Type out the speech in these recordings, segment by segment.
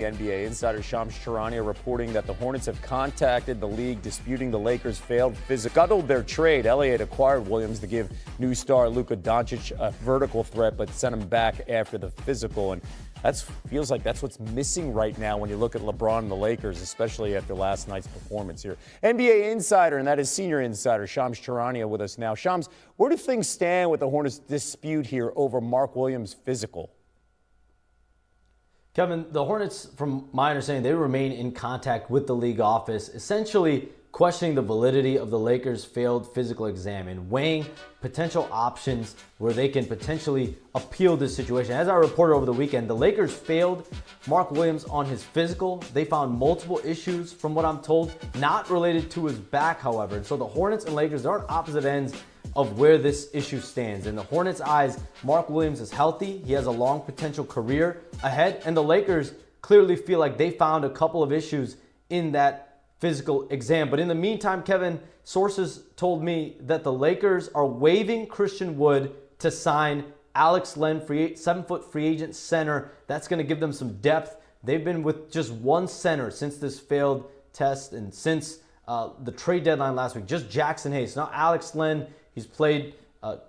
NBA insider Shams Charania reporting that the Hornets have contacted the league disputing the Lakers' failed physical. Scuttled their trade. LA had acquired Williams to give new star Luka Doncic a vertical threat, but sent him back after the physical. And that feels like that's what's missing right now when you look at LeBron and the Lakers, especially after last night's performance here. NBA insider, and that is senior insider Shams Charania with us now. Shams, where do things stand with the Hornets' dispute here over Mark Williams' physical? Kevin, the Hornets, from my understanding, they remain in contact with the league office, essentially questioning the validity of the Lakers' failed physical exam and weighing potential options where they can potentially appeal this situation. As I reported over the weekend, the Lakers failed Mark Williams on his physical. They found multiple issues, from what I'm told, not related to his back, however. And so the Hornets and Lakers, they're on opposite ends of where this issue stands. In the Hornets' eyes, Mark Williams is healthy. He has a long potential career ahead. And the Lakers clearly feel like they found a couple of issues in that physical exam. But in the meantime, Kevin, sources told me that the Lakers are waiving Christian Wood to sign Alex Len, 7-foot free agent center. That's going to give them some depth. They've been with just one center since this failed test and since the trade deadline last week, just Jackson Hayes. Now Alex Len, he's played,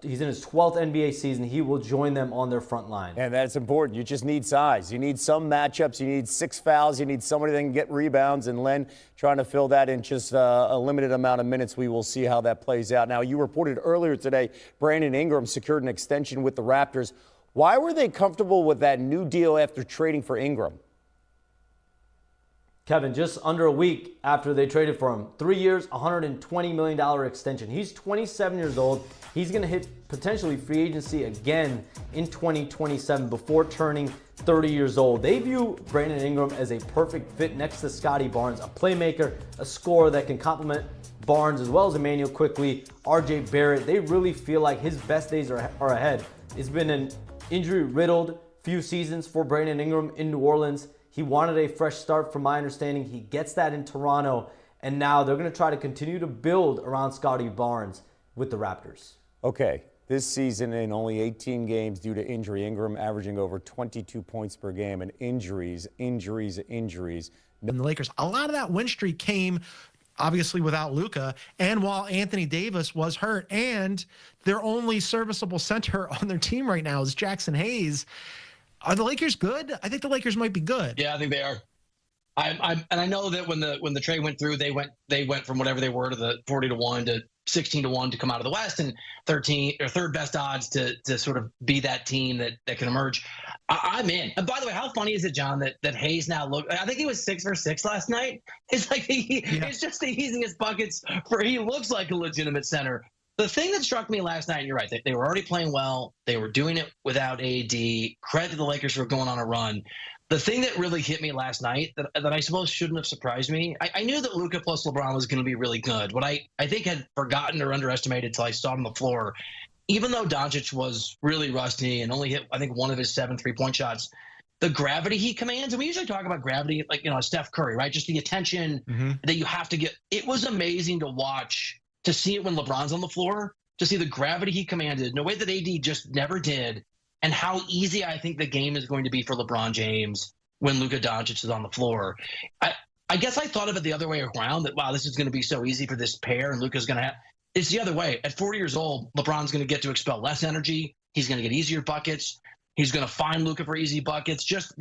he's in his 12th NBA season. He will join them on their front line. And that's important. You just need size. You need some matchups. You need 6 fouls. You need somebody that can get rebounds. And Len trying to fill that in just a limited amount of minutes. We will see how that plays out. Now, you reported earlier today Brandon Ingram secured an extension with the Raptors. Why were they comfortable with that new deal after trading for Ingram? Kevin, just under a week after they traded for him, 3 years, $120 million extension. He's 27 years old. He's going to hit potentially free agency again in 2027 before turning 30 years old. They view Brandon Ingram as a perfect fit next to Scottie Barnes, a playmaker, a scorer that can complement Barnes as well as Emmanuel Quickly, RJ Barrett. They really feel like his best days are ahead. It's been an injury-riddled few seasons for Brandon Ingram in New Orleans. He wanted a fresh start, from my understanding. He gets that in Toronto, and now they're going to try to continue to build around Scottie Barnes with the Raptors. Okay, this season in only 18 games due to injury, Ingram averaging over 22 points per game, and injuries. And the Lakers, a lot of that win streak came obviously without Luka, and while Anthony Davis was hurt, and their only serviceable center on their team right now is Jackson Hayes. Are the Lakers good? I think the Lakers might be good. Yeah, I think they are. And I know that when the trade went through, they went from whatever they were to the 40-1 to 16-1 to come out of the West, and 13 or third best odds to sort of be that team that can emerge. I'm in. And by the way, how funny is it, John, that Hayes now I think he was 6 for 6 last night. It's like it's just the easiest buckets he looks like a legitimate center. The thing that struck me last night, and you're right, they were already playing well. They were doing it without AD. Credit to the Lakers for going on a run. The thing that really hit me last night that I suppose shouldn't have surprised me, I knew that Luka plus LeBron was going to be really good. What I think had forgotten or underestimated until I saw him on the floor, even though Doncic was really rusty and only hit, I think, one of his 7 3-point shots, the gravity he commands, and we usually talk about gravity like, Steph Curry, right? Just the attention that you have to get. It was amazing to watch, to see it when LeBron's on the floor, to see the gravity he commanded in a way that AD just never did, and how easy I think the game is going to be for LeBron James when Luka Doncic is on the floor. I guess I thought of it the other way around, that, wow, this is going to be so easy for this pair, and Luka's going to have – it's the other way. At 40 years old, LeBron's going to get to expel less energy. He's going to get easier buckets. He's going to find Luka for easy buckets. Just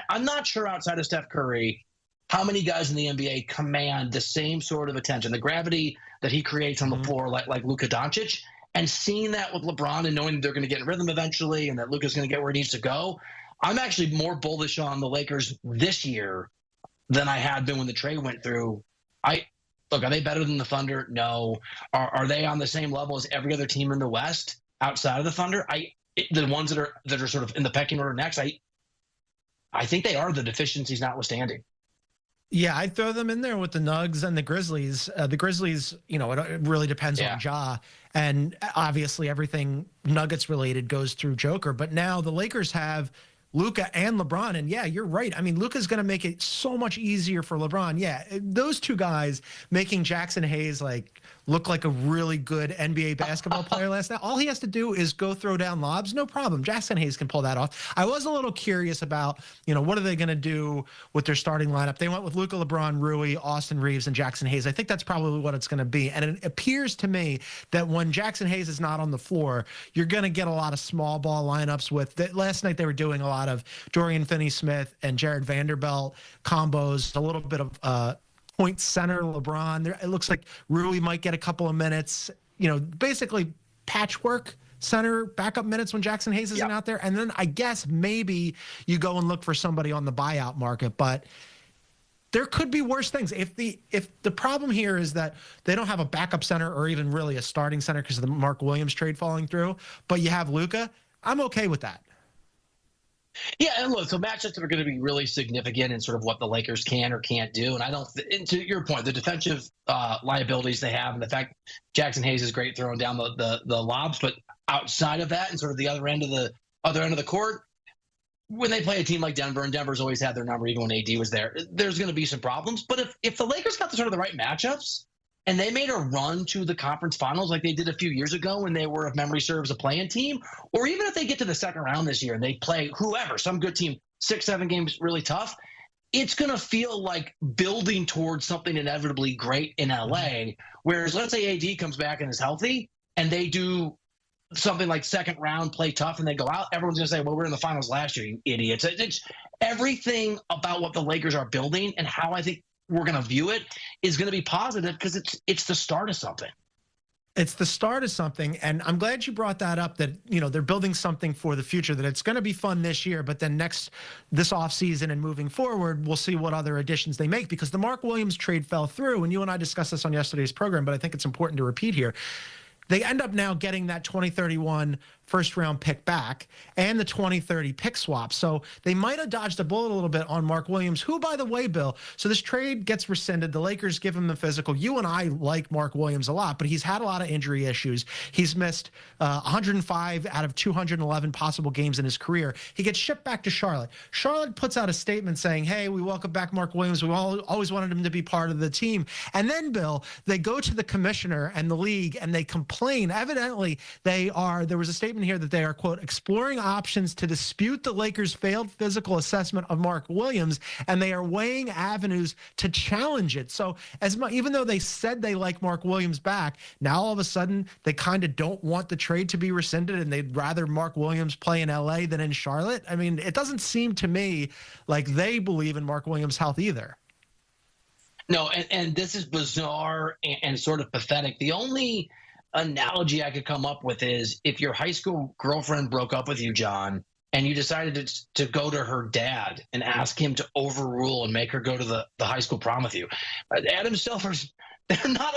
I'm not sure, outside of Steph Curry, how many guys in the NBA command the same sort of attention, the gravity that he creates on the floor like Luka Doncic, and seeing that with LeBron and knowing they're going to get in rhythm eventually and that Luka's going to get where he needs to go. I'm actually more bullish on the Lakers this year than I had been when the trade went through. Look, are they better than the Thunder? No. Are they on the same level as every other team in the West outside of the Thunder? The ones that are sort of in the pecking order next, I think they are, the deficiencies notwithstanding. Yeah, I'd throw them in there with the Nugs and the Grizzlies. The Grizzlies, it really depends on Ja. And obviously everything Nuggets related goes through Joker. But now the Lakers have Luka and LeBron. And yeah, you're right. I mean, Luka's going to make it so much easier for LeBron. Yeah, those two guys making Jackson Hayes look like a really good NBA basketball player last night. All he has to do is go throw down lobs. No problem. Jackson Hayes can pull that off. I was a little curious about, what are they going to do with their starting lineup? They went with Luka, LeBron, Rui, Austin Reeves, and Jackson Hayes. I think that's probably what it's going to be. And it appears to me that when Jackson Hayes is not on the floor, you're going to get a lot of small ball lineups last night they were doing a lot of Dorian Finney-Smith and Jared Vanderbilt combos, a little bit of point center LeBron. It looks like Rui might get a couple of minutes, basically patchwork center backup minutes when Jackson Hayes isn't out there. And then I guess maybe you go and look for somebody on the buyout market, but there could be worse things. If the problem here is that they don't have a backup center or even really a starting center because of the Mark Williams trade falling through, but you have Luka, I'm okay with that. Yeah, and look, so matchups are going to be really significant in sort of what the Lakers can or can't do. And and to your point, the defensive liabilities they have, and the fact Jackson Hayes is great throwing down the lobs, but outside of that, and sort of the other end of the court, when they play a team like Denver, and Denver's always had their number, even when AD was there, there's going to be some problems. But if the Lakers got the right matchups, and they made a run to the conference finals like they did a few years ago when they were, if memory serves, a play-in team, or even if they get to the second round this year and they play whoever, some good team, 6-7 games really tough, it's going to feel like building towards something inevitably great in LA. Whereas let's say AD comes back and is healthy and they do something like second round, play tough, and they go out, everyone's going to say, well, we're in the finals last year, you idiots. It's everything about what the Lakers are building and how I think we're going to view it is going to be positive because it's the start of something. It's the start of something, and I'm glad you brought that up, that they're building something for the future, that it's going to be fun this year, but then this offseason and moving forward, we'll see what other additions they make, because the Mark Williams trade fell through, and you and I discussed this on yesterday's program, but I think it's important to repeat here. They end up now getting that 2031 first-round pick back and the 2030 pick swap. So they might have dodged a bullet a little bit on Mark Williams, who, by the way, Bill, so this trade gets rescinded. The Lakers give him the physical. You and I like Mark Williams a lot, but he's had a lot of injury issues. He's missed 105 out of 211 possible games in his career. He gets shipped back to Charlotte. Charlotte puts out a statement saying, hey, we welcome back Mark Williams. We always wanted him to be part of the team. And then, Bill, they go to the commissioner and the league, and they complain. Evidently, there was a statement here that they are, quote, exploring options to dispute the Lakers' failed physical assessment of Mark Williams, and they are weighing avenues to challenge it. So even though they said they like Mark Williams back, now all of a sudden they kind of don't want the trade to be rescinded, and they'd rather Mark Williams play in LA than in Charlotte. I mean, it doesn't seem to me like they believe in Mark Williams' health either. No, and this is bizarre and sort of pathetic. The only analogy I could come up with is if your high school girlfriend broke up with you, John, and you decided to go to her dad and ask him to overrule and make her go to the high school prom with you. Adam Silver's, they're not,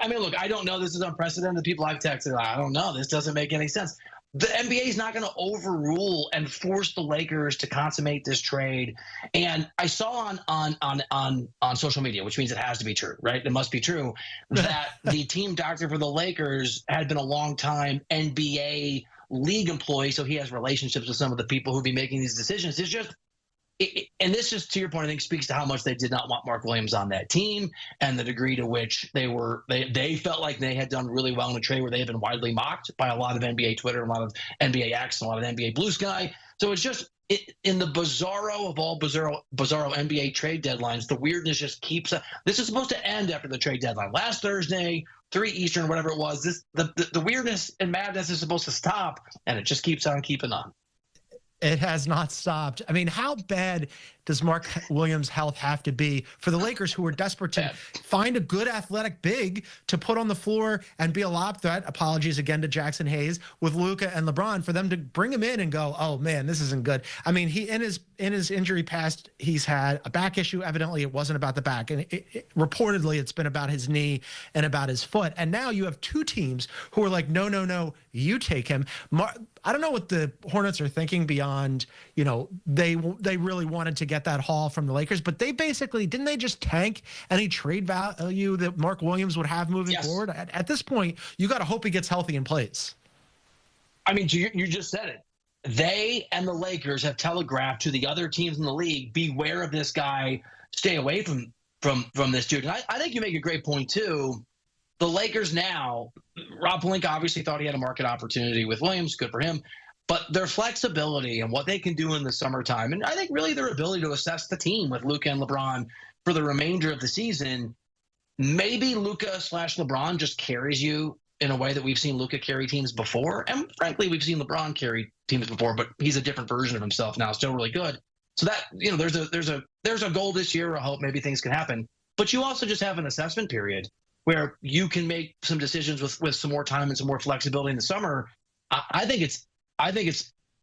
I mean, look, I don't know. This is unprecedented. The people I've texted, I don't know. This doesn't make any sense. The NBA is not going to overrule and force the Lakers to consummate this trade. And I saw on social media, which means it has to be true, right? It must be true, that the team doctor for the Lakers had been a long-time NBA league employee, so he has relationships with some of the people who'd be making these decisions. It's just, and this just, to your point, I think speaks to how much they did not want Mark Williams on that team and the degree to which they felt like they had done really well in a trade where they had been widely mocked by a lot of NBA Twitter, a lot of NBA X, and a lot of NBA Blue Sky. So it's just in the bizarro of all bizarro NBA trade deadlines, the weirdness just keeps. This is supposed to end after the trade deadline last Thursday, 3 Eastern, whatever it was. The weirdness and madness is supposed to stop, and it just keeps on keeping on. It has not stopped. I mean, how bad does Mark Williams' health have to be for the Lakers, who are desperate to find a good athletic big to put on the floor and be a lob threat? Apologies again to Jackson Hayes with Luka and LeBron, for them to bring him in and go, oh man, this isn't good. I mean, he in his injury past, he's had a back issue. Evidently, it wasn't about the back, and reportedly, it's been about his knee and about his foot. And now you have two teams who are like, no, you take him. I don't know what the Hornets are thinking beyond, they really wanted to get that haul from the Lakers, but they basically, didn't they just tank any trade value that Mark Williams would have moving forward? At this point, you got to hope he gets healthy and plays. I mean, you just said it. they and the Lakers have telegraphed to the other teams in the league, beware of this guy, stay away from this dude. And I think you make a great point too. The Lakers now, Rob Pelinka obviously thought he had a market opportunity with Williams, good for him. But their flexibility and what they can do in the summertime, and I think really their ability to assess the team with Luka and LeBron for the remainder of the season, maybe Luka/LeBron just carries you in a way that we've seen Luka carry teams before. And frankly, we've seen LeBron carry teams before, but he's a different version of himself now, still really good. So that, there's a goal this year. I hope maybe things can happen. But you also just have an assessment period where you can make some decisions with some more time and some more flexibility in the summer. I think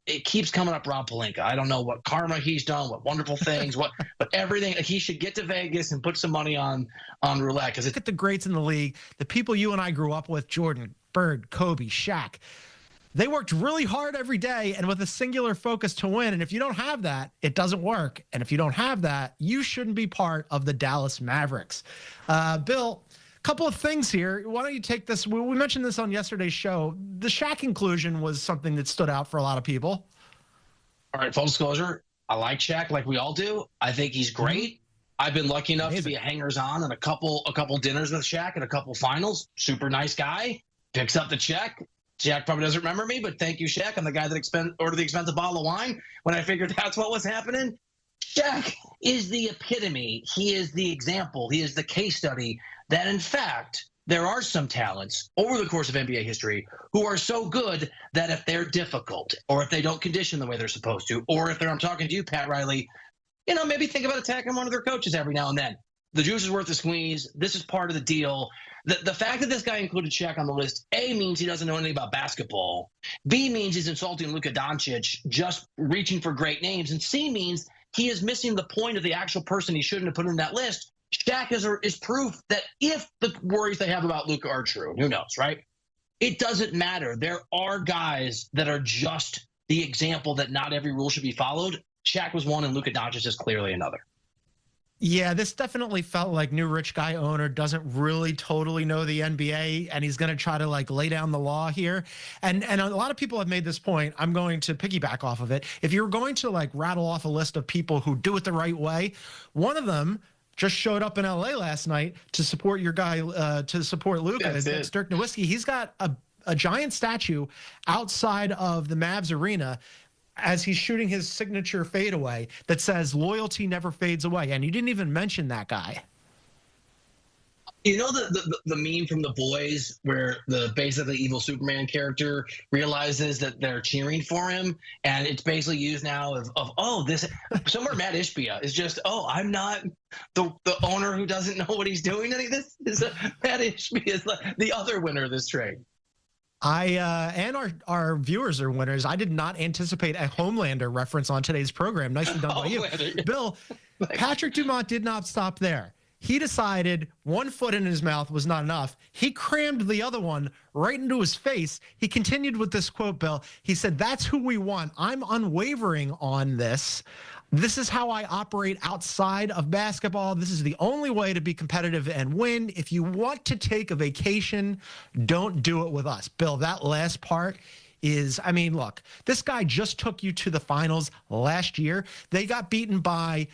it keeps coming up Rob Pelinka. I don't know what karma he's done, what wonderful things, but everything. He should get to Vegas and put some money on roulette. Because look at the greats in the league, the people you and I grew up with: Jordan, Bird, Kobe, Shaq. They worked really hard every day and with a singular focus to win. And if you don't have that, it doesn't work. And if you don't have that, you shouldn't be part of the Dallas Mavericks. Bill, couple of things here. Why don't you take this? We mentioned this on yesterday's show. The Shaq inclusion was something that stood out for a lot of people. All right, full disclosure, I like Shaq like we all do. I think he's great. I've been lucky enough to be a hangers-on in a couple dinners with Shaq and a couple finals. Super nice guy. Picks up the check. Shaq probably doesn't remember me, but thank you, Shaq. I'm the guy that ordered the expensive bottle of wine when I figured that's what was happening. Shaq is the epitome. He is the example. He is the case study that, in fact, there are some talents over the course of NBA history who are so good that if they're difficult or if they don't condition the way they're supposed to, or if I'm talking to you, Pat Riley, maybe think about attacking one of their coaches every now and then. The juice is worth the squeeze. This is part of the deal. The fact that this guy included Shaq on the list, A, means he doesn't know anything about basketball. B, means he's insulting Luka Doncic, just reaching for great names. And C, means he is missing the point of the actual person he shouldn't have put in that list. Shaq is proof that if the worries they have about Luka are true, who knows, right? It doesn't matter. There are guys that are just the example that not every rule should be followed. Shaq was one, and Luka Doncic is clearly another. Yeah, this definitely felt like new rich guy owner doesn't really totally know the NBA, and he's going to try to lay down the law here. And a lot of people have made this point. I'm going to piggyback off of it. If you're going to rattle off a list of people who do it the right way, one of them just showed up in LA last night to support your guy, to support Luka. It's Dirk Nowitzki. He's got a giant statue outside of the Mavs arena as he's shooting his signature fadeaway that says "Loyalty never fades away." And you didn't even mention that guy. You know the meme from The Boys where the basically evil Superman character realizes that they're cheering for him, and it's basically used now of this somewhere Matt Ishbia is just, I'm not the owner who doesn't know what he's doing. I think this is Matt Ishbia is the other winner of this trade. And our viewers are winners. I did not anticipate a Homelander reference on today's program. Nicely done by you. Bill, Patrick Dumont did not stop there. He decided one foot in his mouth was not enough. He crammed the other one right into his face. He continued with this quote, Bill. He said, "That's who we want. I'm unwavering on this. This is how I operate outside of basketball. This is the only way to be competitive and win. If you want to take a vacation, don't do it with us." Bill, that last part is, look, this guy just took you to the finals last year. They got beaten by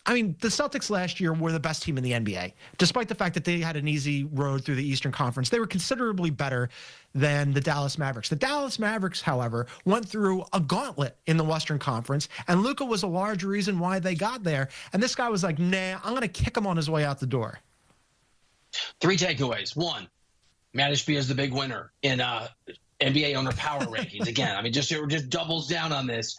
the Celtics last year were the best team in the NBA. Despite the fact that they had an easy road through the Eastern Conference, they were considerably better than the Dallas Mavericks. The Dallas Mavericks, however, went through a gauntlet in the Western Conference, and Luka was a large reason why they got there. And this guy was like, nah, I'm going to kick him on his way out the door. 3 takeaways. 1, Matt Ishbia is the big winner in NBA owner power rankings. Again, just doubles down on this.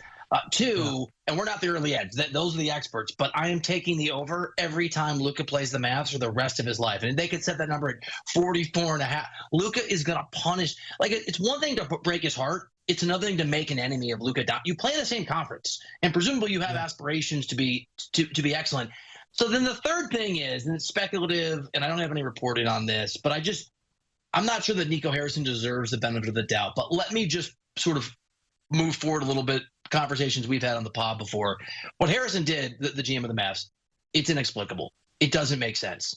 2, and we're not the early edge. Those are the experts. But I am taking the over every time Luka plays the Mavs for the rest of his life. And they could set that number at 44.5. Luka is going to punish. It's one thing to break his heart. It's another thing to make an enemy of Luka. You play in the same conference, and presumably you have aspirations to be excellent. So then the third thing is, and it's speculative, and I don't have any reporting on this, but I'm not sure that Nico Harrison deserves the benefit of the doubt. But let me just sort of move forward a little bit. Conversations we've had on the pod before. What Harrison did, the GM of the Mavs, it's inexplicable. It doesn't make sense.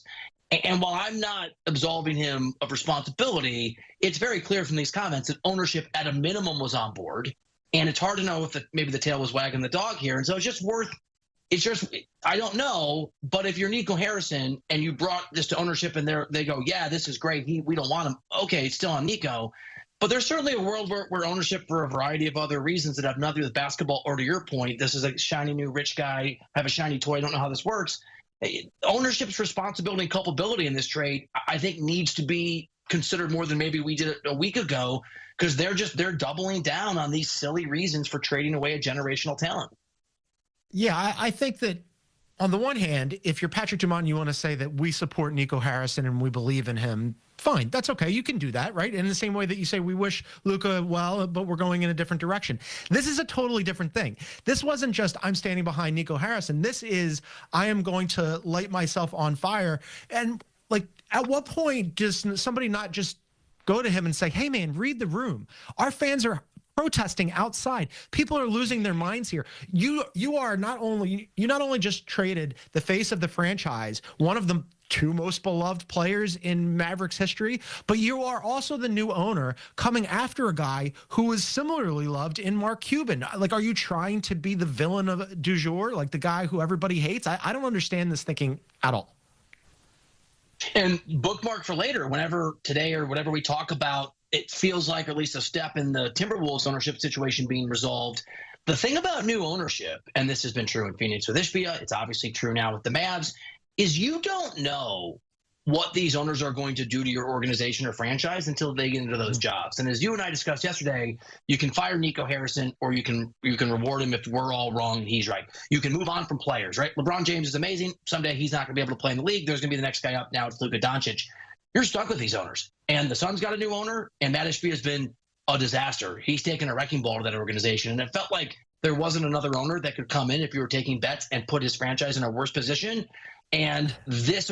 And while I'm not absolving him of responsibility, it's very clear from these comments that ownership at a minimum was on board. And it's hard to know if maybe the tail was wagging the dog here. And so I don't know, but if you're Nico Harrison and you brought this to ownership and they go, yeah, this is great, we don't want him. Okay, it's still on Nico. But there's certainly a world where ownership, for a variety of other reasons that have nothing to do with basketball, or to your point, this is a shiny new rich guy, have a shiny toy, I don't know how this works. Ownership's responsibility and culpability in this trade, I think, needs to be considered more than maybe we did a week ago, because they're doubling down on these silly reasons for trading away a generational talent. Yeah, I think that on the one hand, if you're Patrick Dumont and you want to say that we support Nico Harrison and we believe in him, fine, that's okay. You can do that, right? In the same way that you say we wish Luka well, but we're going in a different direction. This is a totally different thing. This wasn't just I'm standing behind Nico Harrison. This is I am going to light myself on fire. And like, at what point does somebody not just go to him and say, hey, man, read the room? Our fans are protesting outside. People are losing their minds here. You not only just traded the face of the franchise, one of the two most beloved players in Mavericks history, but you are also the new owner coming after a guy who is similarly loved in Mark Cuban. Like, are you trying to be the villain of du jour, like the guy who everybody hates? I don't understand this thinking at all. And bookmark for later, whenever today or whatever we talk about, it feels like at least a step in the Timberwolves ownership situation being resolved. The thing about new ownership, and this has been true in Phoenix with Ishbia, it's obviously true now with the Mavs, is you don't know what these owners are going to do to your organization or franchise until they get into those jobs. And as you and I discussed yesterday, you can fire Nico Harrison, or you can reward him if we're all wrong and he's right. You can move on from players, right? LeBron James is amazing. Someday he's not going to be able to play in the league. There's going to be the next guy up. Now it's Luka Doncic. You're stuck with these owners. And the Suns got a new owner, and Matt Ishbia has been a disaster. He's taken a wrecking ball to that organization, and it felt like there wasn't another owner that could come in if you were taking bets and put his franchise in a worse position. And this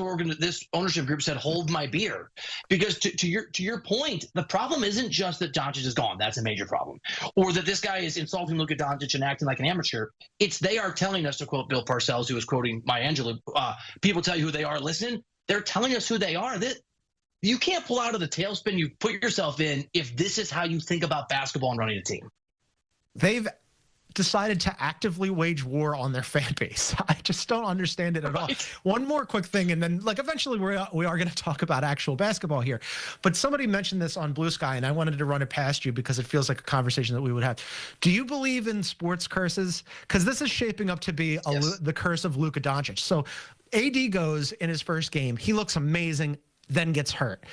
ownership group said, hold my beer. Because to your point, the problem isn't just that Doncic is gone. That's a major problem. Or that this guy is insulting Luka Doncic and acting like an amateur. It's they are telling us, to quote Bill Parcells, who was quoting Maya Angelou, people tell you who they are. Listen, they're telling us who they are. You can't pull out of the tailspin you put yourself in if this is how you think about basketball and running a team. They've decided to actively wage war on their fan base. I just don't understand it at all. One more quick thing, and then like eventually we are going to talk about actual basketball here. But somebody mentioned this on Blue Sky, and I wanted to run it past you because it feels like a conversation that we would have. Do you believe in sports curses? Because this is shaping up to be the curse of Luka Doncic. So AD goes in his first game. He looks amazing, then gets hurt.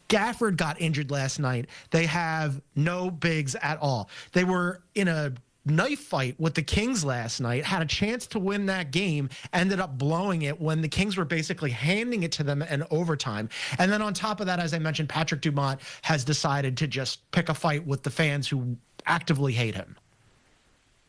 Gafford got injured last night. They have no bigs at all. They were in a knife fight with the Kings last night, had a chance to win that game, ended up blowing it when the Kings were basically handing it to them in overtime. And then on top of that, as I mentioned, Patrick Dumont has decided to just pick a fight with the fans who actively hate him.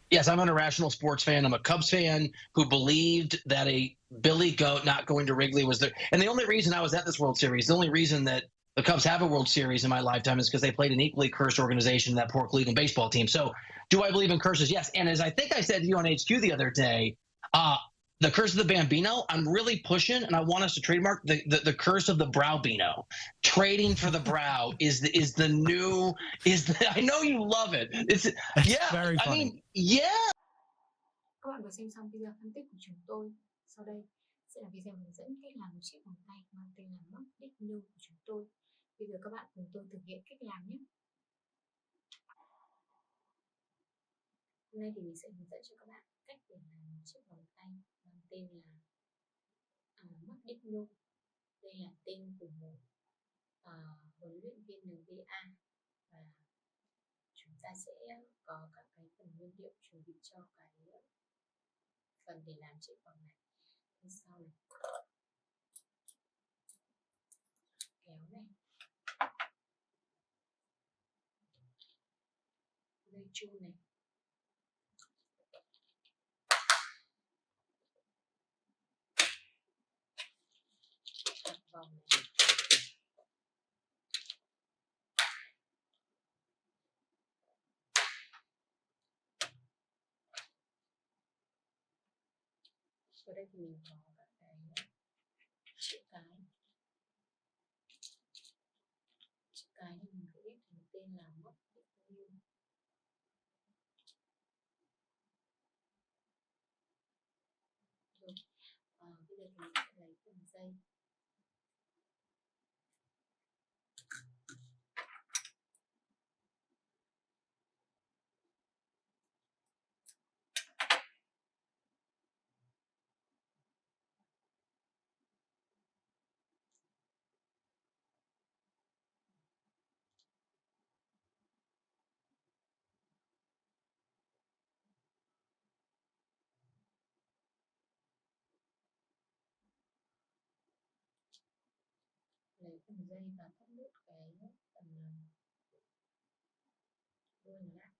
Yes, I'm an irrational sports fan. I'm a Cubs fan who believed that a Billy Goat not going to Wrigley was there. And the only reason I was at this World Series, the only reason that the Cubs have a World Series in my lifetime is because they played an equally cursed organization, that poor Cleveland baseball team. So do I believe in curses? Yes. And as I think I said to you on HQ the other day, the curse of the Bambino, I'm really pushing, and I want us to trademark the curse of the Browbino. Trading for the brow I know you love it. That's very funny. I mean, yeah. Các bạn vừa xem xong video phân tích của chúng tôi. Sau đây sẽ là video hướng dẫn cách làm một chiếc vòng tay mang tên là móc đích nưu của chúng tôi. Bây giờ các bạn cùng tôi thực hiện cách làm nhé. Hôm nay thì mình sẽ hướng dẫn cho các bạn cách để làm một chiếc vòng tay mang tên là móc đích nưu. Đây là tên của một huấn luyện viên NBA, và chúng ta sẽ có các cái phần nguyên liệu chuẩn bị cho cái phần để làm chiếc vòng này. Như sau này, kéo này, dây chun này, đặt vòng này, ở đây thì mình có các cái chữ cái thì mình có biết thành tên là móc đích nưu. mình sẽ lấy từng giây. Lấy từng giây và thắt nút cái phần đuôi nó lại.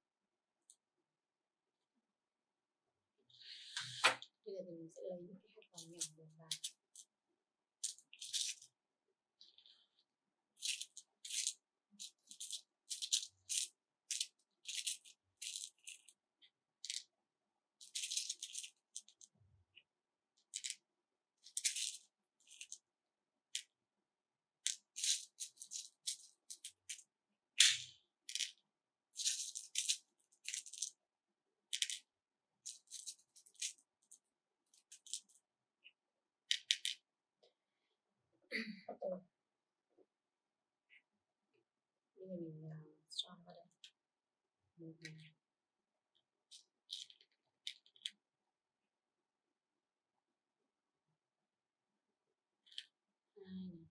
Bây giờ thì mình sẽ lấy những cái hạt vàng nhỏ màu vàng. Rồi. Bây giờ mình cho nó vào đây. Một này, hai này,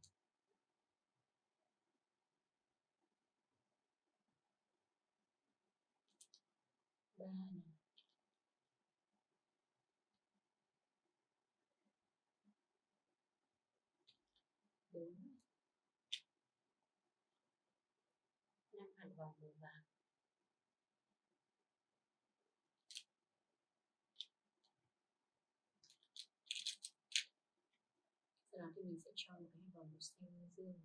ba này, bốn này, 5 hạt vàng màu vàng. Sau đó thì mình sẽ cho một cái hạt vàng màu xanh dương.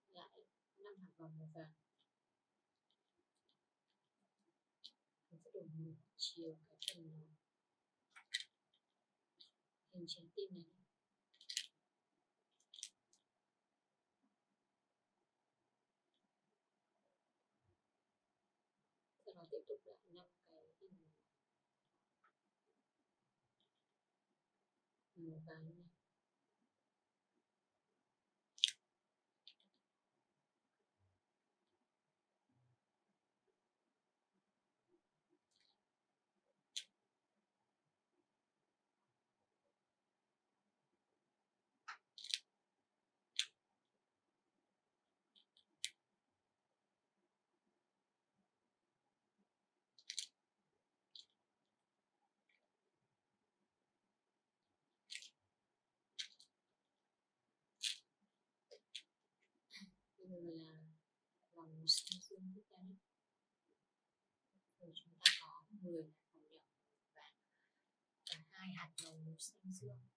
Lại 5 hạt vàng màu vàng. Mình sẽ đổ một chiều cái phần hình trái tim này. Sau đó tiếp tục lại 5 cái hình màu vàng này. Bây giờ là vòng xanh dương tiếp theo. Rồi chúng ta có 10 hạt vòng nhỏ vàng và 2 hạt màu xanh dương.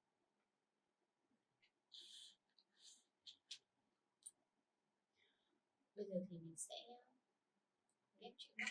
Bây giờ thì mình sẽ ghép chữ mắt.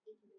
Tiếp theo